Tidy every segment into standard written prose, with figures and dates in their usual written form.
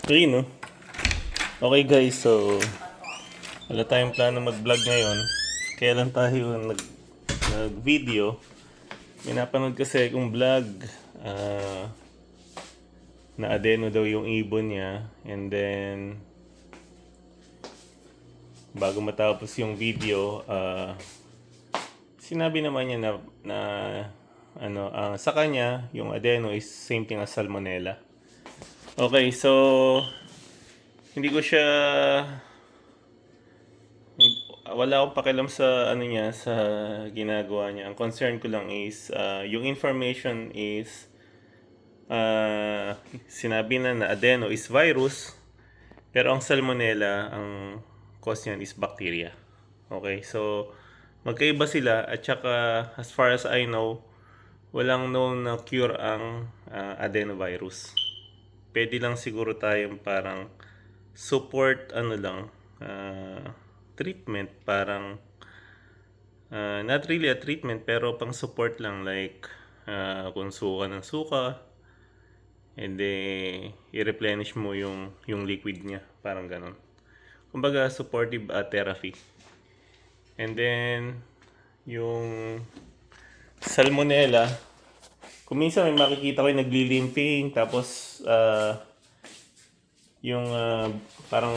Ayun, no? Okay guys, so wala tayong plano mag-vlog ngayon. Kaya lang tayo nag-video. May napanood kasi akong vlog na adeno daw yung ibon niya. And then, bago matapos yung video, sinabi naman niya na sa kanya, yung adeno is same thing as salmonella. Okay, so hindi ko siya wala akong pakialam sa ano niya, sa ginagawa niya. Ang concern ko lang is yung information is sinabi na adeno is virus, pero ang salmonella, ang cause niyan is bacteria. Okay, so magkaiba sila, at saka as far as I know, walang known na cure ang adenovirus. Pwede lang siguro tayong parang support treatment, parang not really a treatment pero pang support lang, like kung suka ng suka, and then i-replenish mo yung liquid niya, parang ganon. Kumbaga supportive therapy. And then yung salmonella, kung minsan may makikita ko yung naglilimping, tapos yung parang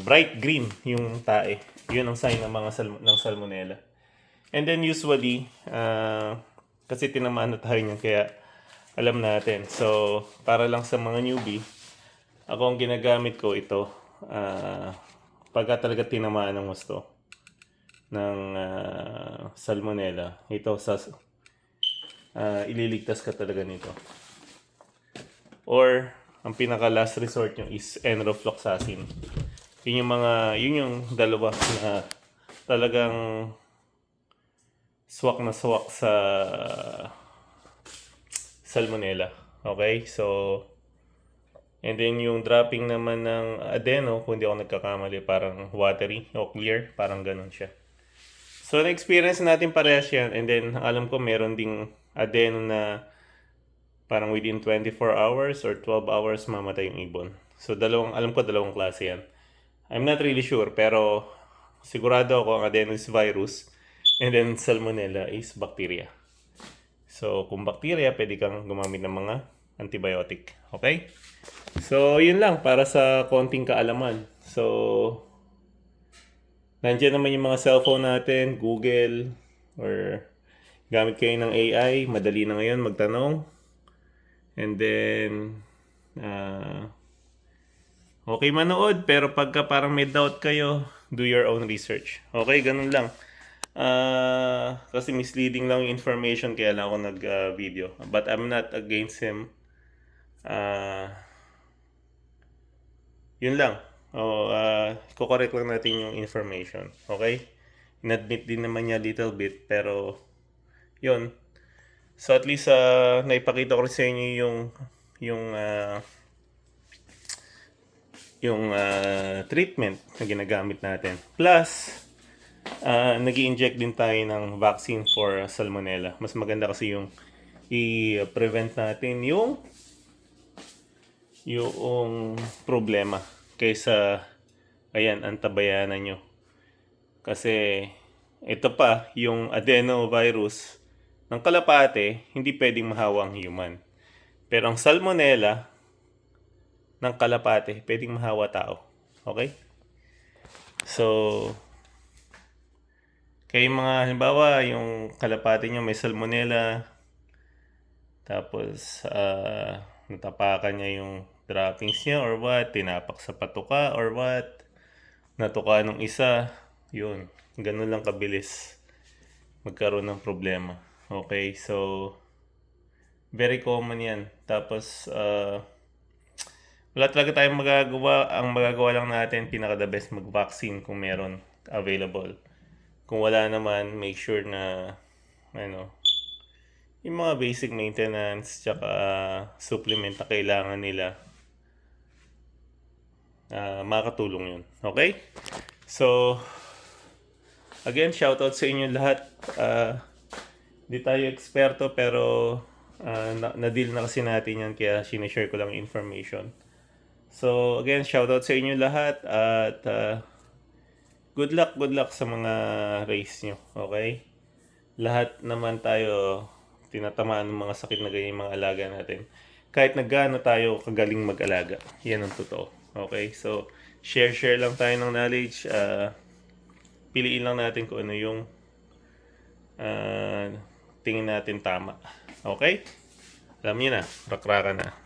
bright green yung tae. Yun ang sign ng mga ng salmonella. And then usually, kasi tinamaan na tayo niyan, kaya alam natin. So, para lang sa mga newbie, ako ang ginagamit ko ito pagka talaga tinamaan ng gusto ng salmonella. Ito, ililigtas ka talaga nito. Or, ang pinaka last resort nyo is enrofloxacin. Yun yung dalawa na talagang swak na swak sa salmonella. Okay? So, and then yung dropping naman ng adeno, kung di ako nagkakamali, parang watery o clear. Parang ganun siya. So, na-experience natin parehas yan. And then, alam ko meron ding adeno na parang within 24 hours or 12 hours mamatay yung ibon. So, alam ko dalawang klase yan. I'm not really sure, pero sigurado ako ang adeno is virus, and then salmonella is bacteria. So, kung bacteria, pwede kang gumamit ng mga antibiotic. Okay? So, yun lang para sa konting kaalaman. So, nandiyan naman yung mga cellphone natin, Google, or gamit kayo ng AI. Madali na ngayon magtanong. And then, okay manood, pero pagka parang may doubt kayo, do your own research. Okay, ganun lang. Kasi misleading lang yung information, kaya lang ako nag-video. But I'm not against him. Yun lang. Kukorek lang natin yung information. Okay? Inadmit din naman niya little bit, pero yun. So at least naipakita ko rin sa inyo yung treatment na ginagamit natin. Plus, nag-i-inject din tayo ng vaccine for salmonella. Mas maganda kasi yung i-prevent natin yung problema kaysa antabayanan nyo. Kasi ito pa, yung adenovirus ng kalapate, hindi pwedeng mahawa ang human. Pero ang salmonella ng kalapate, pwedeng mahawa tao. Okay? So, kaya mga halimbawa, yung kalapate nyo may salmonella, tapos natapakan niya yung droppings niya or what, tinapak sa patuka or what, natuka ng isa, yun, ganun lang kabilis magkaroon ng problema. Okay, so very common yan. Tapos wala talaga tayong magagawa. Ang magagawa lang natin, pinaka the best, mag-vaccine kung meron available. Kung wala naman, make sure na yung mga basic maintenance tsaka supplement na kailangan nila, makakatulong yun. Okay? So, again, shoutout sa inyo lahat. Di tayo eksperto, pero na-deal na kasi natin yan, kaya sinishare ko lang information. So, again, shoutout sa inyo lahat at good luck sa mga race nyo, okay? Lahat naman tayo tinatamaan ng mga sakit na ganyan yung mga alaga natin. Kahit na gaano tayo kagaling mag-alaga. Yan ang totoo. Okay? So, share lang tayo ng knowledge. Piliin lang natin kung ano yung tingin natin tama. Okay? Alam niyo na, rakraka na.